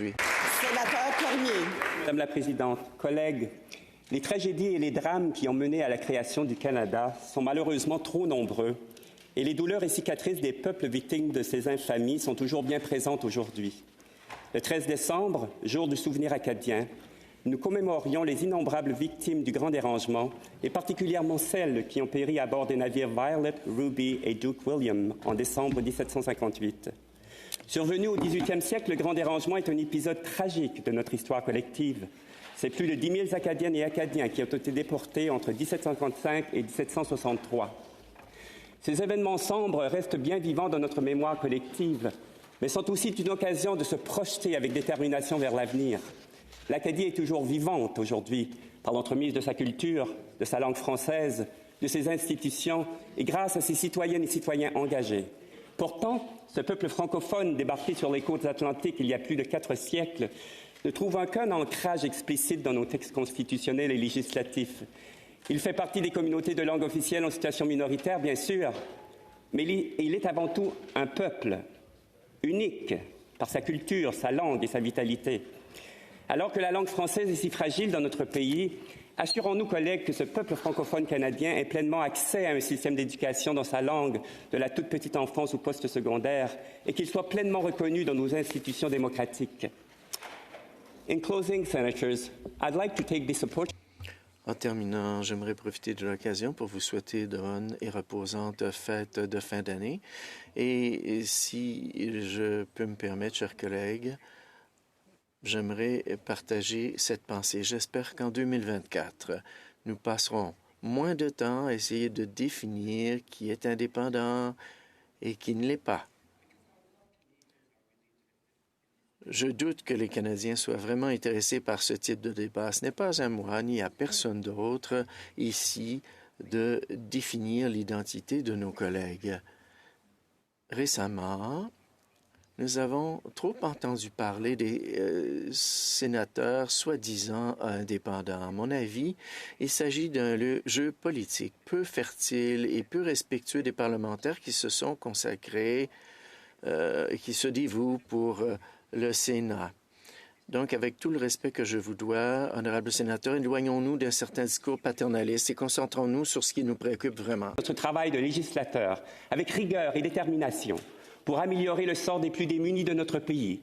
Oui. Sénateur Cormier. Madame la Présidente, collègues, les tragédies et les drames qui ont mené à la création du Canada sont malheureusement trop nombreux et les douleurs et cicatrices des peuples victimes de ces infamies sont toujours bien présentes aujourd'hui. Le 13 décembre, jour du souvenir acadien, nous commémorions les innombrables victimes du Grand Dérangement et particulièrement celles qui ont péri à bord des navires Violet, Ruby et Duke William en décembre 1758. Survenu au XVIIIe siècle, le Grand Dérangement est un épisode tragique de notre histoire collective. C'est plus de 10 000 Acadiennes et Acadiens qui ont été déportés entre 1755 et 1763. Ces événements sombres restent bien vivants dans notre mémoire collective, mais sont aussi une occasion de se projeter avec détermination vers l'avenir. L'Acadie est toujours vivante aujourd'hui par l'entremise de sa culture, de sa langue française, de ses institutions et grâce à ses citoyennes et citoyens engagés. Pourtant, ce peuple francophone débarqué sur les côtes atlantiques il y a plus de 4 siècles ne trouve aucun ancrage explicite dans nos textes constitutionnels et législatifs. Il fait partie des communautés de langue officielle en situation minoritaire, bien sûr, mais il est avant tout un peuple unique par sa culture, sa langue et sa vitalité. Alors que la langue française est si fragile dans notre pays, assurons-nous, collègues, que ce peuple francophone canadien ait pleinement accès à un système d'éducation dans sa langue, de la toute petite enfance au poste secondaire, et qu'il soit pleinement reconnu dans nos institutions démocratiques. In closing, Senators, I'd like to take this opportunity. En terminant, j'aimerais profiter de l'occasion pour vous souhaiter de bonnes et reposantes fêtes de fin d'année. Et si je peux me permettre, chers collègues, j'aimerais partager cette pensée. J'espère qu'en 2024, nous passerons moins de temps à essayer de définir qui est indépendant et qui ne l'est pas. Je doute que les Canadiens soient vraiment intéressés par ce type de débat. Ce n'est pas à moi ni à personne d'autre ici de définir l'identité de nos collègues. Récemment, nous avons trop entendu parler des sénateurs soi-disant indépendants. À mon avis, il s'agit d'un jeu politique peu fertile et peu respectueux des parlementaires qui se sont consacrés, qui se dévouent pour le Sénat. Donc, avec tout le respect que je vous dois, honorables sénateurs, éloignons-nous d'un certain discours paternaliste et concentrons-nous sur ce qui nous préoccupe vraiment. Notre travail de législateur, avec rigueur et détermination, pour améliorer le sort des plus démunis de notre pays.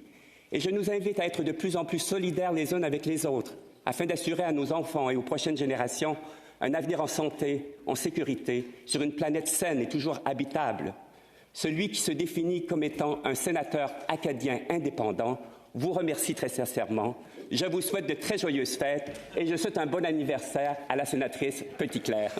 Et je nous invite à être de plus en plus solidaires les uns avec les autres, afin d'assurer à nos enfants et aux prochaines générations un avenir en santé, en sécurité, sur une planète saine et toujours habitable. Celui qui se définit comme étant un sénateur acadien indépendant vous remercie très sincèrement. Je vous souhaite de très joyeuses fêtes et je souhaite un bon anniversaire à la sénatrice Petitclerc.